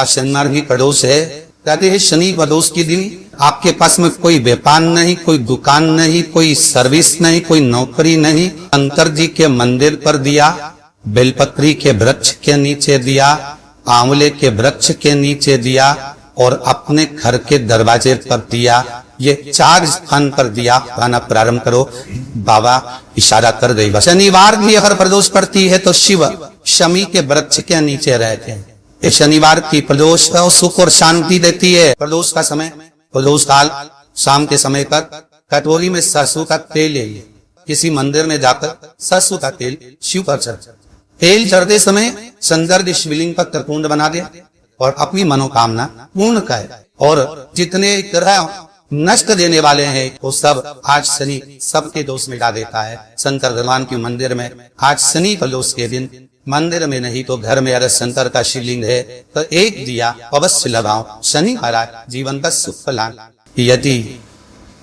शनिवार भी प्रदोष है। कहते हैं शनि प्रदोष के दिन आपके पास में कोई व्यापार नहीं, कोई दुकान नहीं, कोई सर्विस नहीं, कोई नौकरी नहीं। शंकर जी के मंदिर पर दिया, बेलपत्री के वृक्ष के नीचे दिया, आंवले के वृक्ष के नीचे दिया और अपने घर के दरवाजे पर दिया। ये 4 स्थान पर दिया खाना प्रारंभ करो। बाबा इशारा कर देगा। शनिवार भी अगर प्रदोष पड़ती है तो शिव शमी के वृक्ष के नीचे रहते हैं। ये शनिवार की प्रदोष सुख और शांति देती है। प्रदोष का समय, प्रदोष काल शाम के समय पर कटोरी में सरसों का तेल ले, किसी मंदिर में जाकर सरसों का तेल शिव पर चढ़। तेल चढ़ते समय संदर्भ शिवलिंग पर त्रिपुंड बना दे और अपनी मनोकामना पूर्ण करे। और जितने ग्रह नष्ट देने वाले हैं वो सब आज शनि सबके दोष मिटा देता है। शंकर भगवान के मंदिर में आज शनि प्रदोष के दिन मंदिर में नहीं तो घर में अगर शंकर का शिवलिंग है तो एक दिया अवश्य लगाओ। शनि महाराज जीवन का सुख फलान। यदि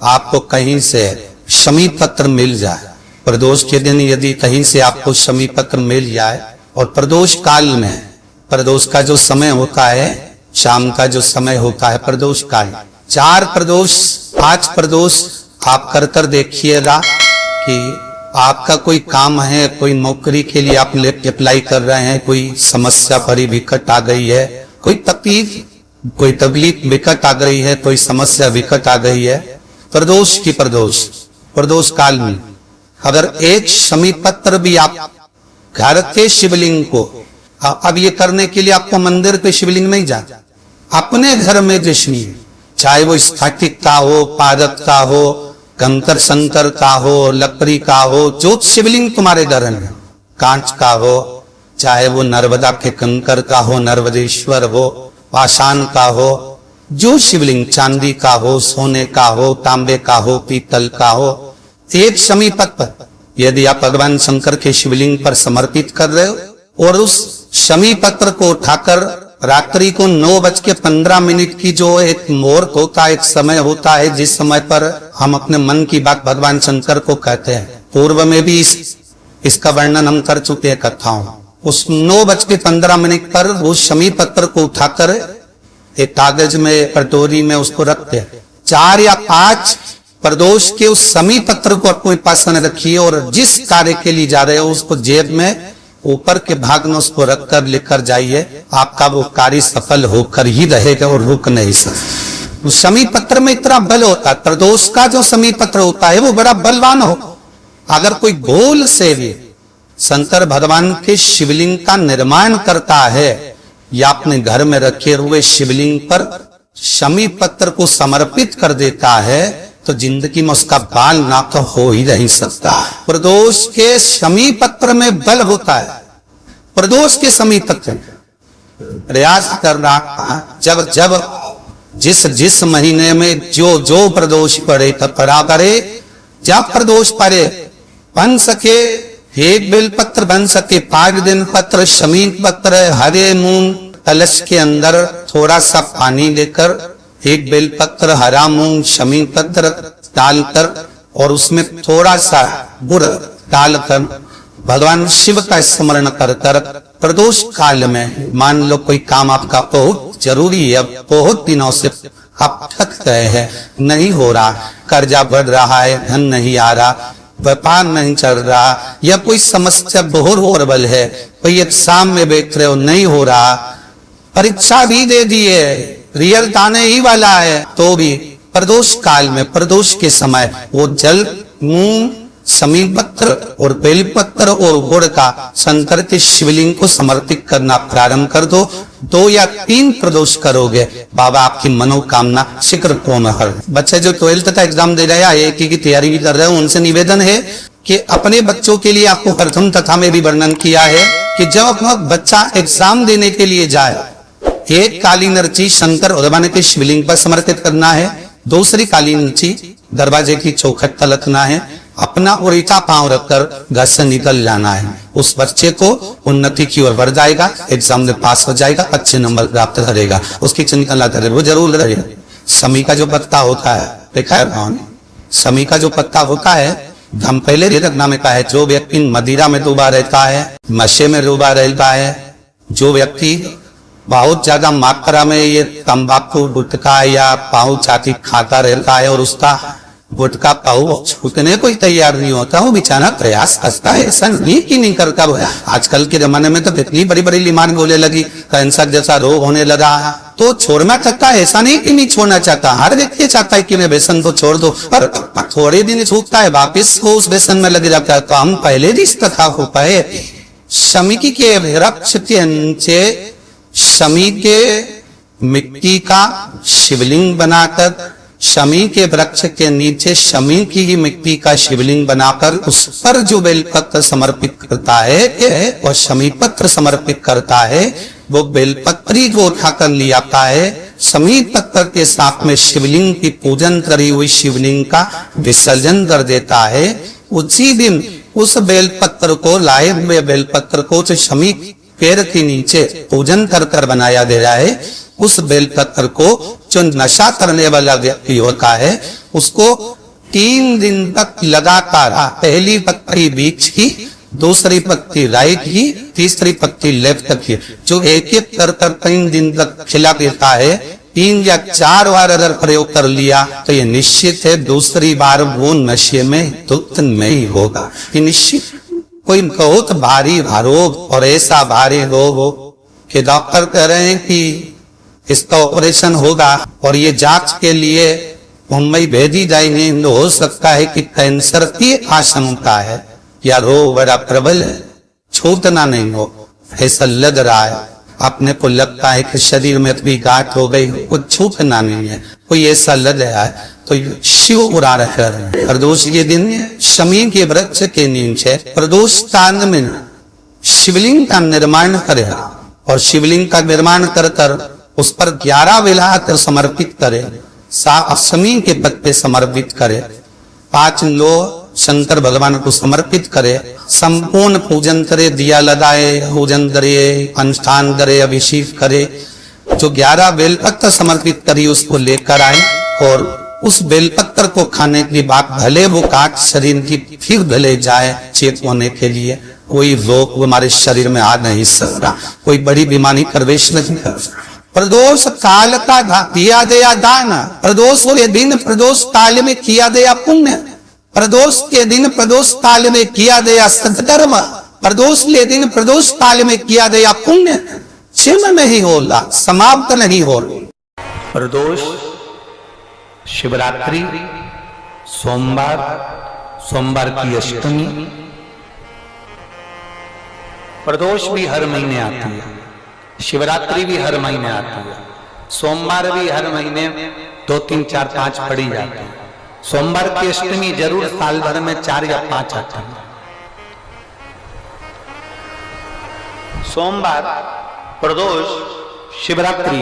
आपको कहीं से शमी पत्र मिल जाए, प्रदोष के दिन यदि कहीं से आपको शमी पत्र मिल जाए और प्रदोष काल में, प्रदोष का जो समय होता है, शाम का जो समय होता है प्रदोष काल, 4 प्रदोष 5 प्रदोष आप कर कर देखिएगा कि आपका कोई काम है, कोई नौकरी के लिए आप अप्लाई कर रहे हैं, कोई समस्या बड़ी विकट आ गई है, कोई तकलीफ विकट आ गई है, कोई समस्या विकट आ गई है, प्रदोष की प्रदोष काल में अगर एक शमी पत्र भी आप घर के शिवलिंग को, अब ये करने के लिए आपको मंदिर पे शिवलिंग नहीं जाना, अपने घर में जिसमें चाहे वो स्फटिक का हो, पारद का हो, कंकर शंकर का हो, लकड़ी का हो, जो शिवलिंग तुम्हारे घर में, कांच का हो, चाहे वो नर्मदा के कंकर का हो, नर्मदेश्वर हो, पाषाण का हो, जो शिवलिंग चांदी का हो, सोने का हो, तांबे का हो, पीतल का हो, एक शमी पत्र यदि आप भगवान शंकर के शिवलिंग पर समर्पित कर रहे हो और उस शमी पत्र को उठाकर रात्रि को 9:15 की जो एक मुहूर्त होता है, एक समय होता है जिस समय पर हम अपने मन की बात भगवान शंकर को कहते हैं। पूर्व में भी इसका वर्णन हम कर चुके हैं कथाओं। उस 9:15 पर वो शमी पत्र को उठाकर एक कागज में, कटोरी में उसको रखते हैं। 4 या 5 प्रदोष के उस शमी पत्र को अपने पास में रखिए और जिस कार्य के लिए जा रहे हो उसको जेब में ऊपर के भाग में उसको रखकर लेकर जाइए। आपका वो कार्य सफल होकर ही रहेगा और रुक नहीं सकता। उस शमी पत्र में इतना बल होता है। प्रदोष का जो शमी पत्र होता है वो बड़ा बलवान हो। अगर कोई भूल से भी शंकर भगवान के शिवलिंग का निर्माण करता है या अपने घर में रखे हुए शिवलिंग पर शमी पत्र को समर्पित कर देता है तो जिंदगी में उसका बाल ना तो हो ही नहीं सकता। प्रदोष के शमी पत्र में बल होता है। प्रदोष के शमी पत्र प्रयास करना, जब जब जिस महीने में जो प्रदोष पड़े तब पड़ा करे। जब प्रदोष पड़े बन सके एक बेलपत्र, बन सके 5 दिन पत्र, शमी पत्र, हरे मूंग, कलश के अंदर थोड़ा सा पानी लेकर एक बेलपत्र, हरा मूंग, शमी पत्र डालकर और उसमें थोड़ा सा गुड़ डालकर भगवान शिव का स्मरण कर कर प्रदोष काल में, मान लो कोई काम आपका बहुत जरूरी है, बहुत दिनों से आप थक गए हैं, नहीं हो रहा, कर्जा बढ़ रहा है, धन नहीं आ रहा, व्यापार नहीं चल रहा, या कोई समस्या बहुत होरबल है, कोई एग्जाम में बैठ रहे हो नहीं हो रहा, परीक्षा भी दे दी है, रिजल्ट आने ही वाला है, तो भी प्रदोष काल में, प्रदोष के समय वो जल, मूंग, शमी पत्र और बेलपत्र और गुड़ का शंकर के शिवलिंग को समर्पित करना प्रारंभ कर दो। 2 या 3 प्रदोष करोगे, बाबा आपकी मनोकामना शीघ्र पूर्ण कर। बच्चे जो 12th का एग्जाम दे रहे हैं, IIT की तैयारी भी कर रहे हैं, उनसे निवेदन है कि अपने बच्चों के लिए आपको प्रथम कथा में भी वर्णन किया है कि जब अपना बच्चा एग्जाम देने के लिए जाए, एक काली नर्ची शंकर भगवान के शिवलिंग पर समर्पित करना है, दूसरी काली नर्ची दरवाजे की चौखट पर रखना है, अपना उल्टा पांव रखकर घर से निकल जाना है। उस बच्चे को उन्नति की ओर बढ़ जाएगा, एग्जाम में पास हो जाएगा, अच्छे नंबर प्राप्त करेगा, उसकी चिंता न करे, वो जरूर रहे। शमी का जो पत्ता होता है, देखा है, शमी का जो पत्ता होता है, हम पहले रखना में कहा है, जो व्यक्ति मदिरा में डूबा रहता है, नशे में डूबा रहता है, जो व्यक्ति बहुत ज्यादा मात्रा में ये तंबाकू गुटखा या पाऊ चाटी खाता रहता है और उसका गुटखा पाऊ छूटने को ही तैयार नहीं होता, वो बेचारा प्रयास करता है, ऐसा नहीं कि नहीं करता। आजकल के जमाने में तो इतनी बड़ी बड़ी बीमारी बोले लगी, कैंसर जैसा रोग होने लगा, तो छोड़ना चाहता है, ऐसा नहीं कि नहीं छोड़ना चाहता। हर व्यक्ति चाहता है कि मैं व्यसन तो छोड़ दो, पर थोड़े दिन छूटता है वापिस वो उस व्यसन में लग जाता है। तो हम पहले भी इस कथा हो पाए, शमी के वृक्ष के नीचे शमी के मिट्टी का शिवलिंग बनाकर, शमी के वृक्ष के नीचे शमी की ही मिट्टी का शिवलिंग बनाकर उस पर जो बेलपत्र समर्पित करता है और शमी पत्र समर्पित करता है, वो बेलपत्री को उठाकर ले आता है, शमी पत्र के साथ में शिवलिंग की पूजन करी हुई शिवलिंग का विसर्जन कर देता है। उसी दिन उस बेलपत्र को, लाए हुए बेलपत्र को शमी पेड़ के नीचे पूजन कर कर बनाया गया है। उस बेलपत्र को जो नशा करने वाला व्यक्ति होता है उसको 3 दिन तक लगातार, पहली पत्ती बीच की, दूसरी पत्ती राइट की, तीसरी पत्ती लेफ्ट की, जो एक एक कर 3 दिन तक खिला देता है। 3 या 4 बार अगर प्रयोग कर लिया तो ये निश्चित है दूसरी बार वो नशे में धुत नहीं होगा, ये निश्चित। कोई बहुत भारी रोग और ऐसा भारी रोग हो कि डॉक्टर कह रहे हैं कि इसका ऑपरेशन होगा और ये जांच के लिए मुंबई भेजी जाएंगे, तो हो सकता है कि कैंसर की आशंका है या रोग बड़ा प्रबल है, छूटना नहीं हो, ऐसा लग रहा है। अपने को लगता है कि शरीर में इतनी गांठ हो गई, कुछ छूटना नहीं है, कोई ऐसा लग रहा है, तो शिव उड़ा रहे हैं। प्रदोष के दिन शमी के वृक्ष के नीचे प्रदोष काल में शिवलिंग का निर्माण करे और शिवलिंग का निर्माण कर कर उस पर 11 बेलपत्र समर्पित करे, शमी के पत्ते समर्पित करे, 5 लो शंकर भगवान को समर्पित करे, संपूर्ण पूजन करे, दिया लगाए, पूजन करे, अनुष्ठान करे, अभिषेक करे। जो 11 बेलपत्र समर्पित करी उसको लेकर आए और उस बेलपत्र को खाने की बात, भले वो काट शरीर की फिर भले जाए चेक होने के लिए, कोई रोग हमारे शरीर में आ नहीं सकता, कोई बड़ी बीमारी प्रवेश नहीं कर सकता। प्रदोष काल का किया गया दान, प्रदोष के दिन प्रदोष काल में किया गया पुण्य, प्रदोष के दिन प्रदोष काल में किया गया सत्कर्म, प्रदोष के दिन प्रदोष काल में किया गया पुण्य क्षीण नहीं होला, समाप्त नहीं हो। प्रदोष शिवरात्रि, सोमवार, सोमवार की अष्टमी। प्रदोष भी हर महीने आती है, शिवरात्रि भी हर महीने आती है, सोमवार भी हर महीने 2, 3, 4, 5 पड़ी जाती है। सोमवार की अष्टमी जरूर साल भर में 4 या 5 आती है। सोमवार, प्रदोष, शिवरात्रि,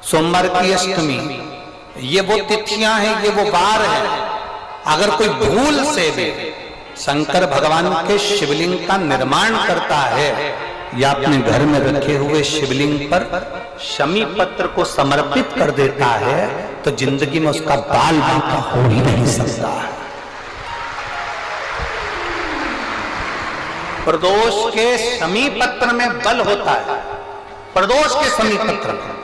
सोमवार की अष्टमी, ये वो तिथियां हैं, ये वो वार है। अगर कोई भूल से भी शंकर भगवान के शिवलिंग का निर्माण करता है या अपने घर में रखे हुए शिवलिंग पर शमी पत्र को समर्पित कर देता है, तो जिंदगी में उसका बाल बांका हो ही नहीं सकता है। प्रदोष के शमी पत्र में बल होता है, प्रदोष के शमी पत्र में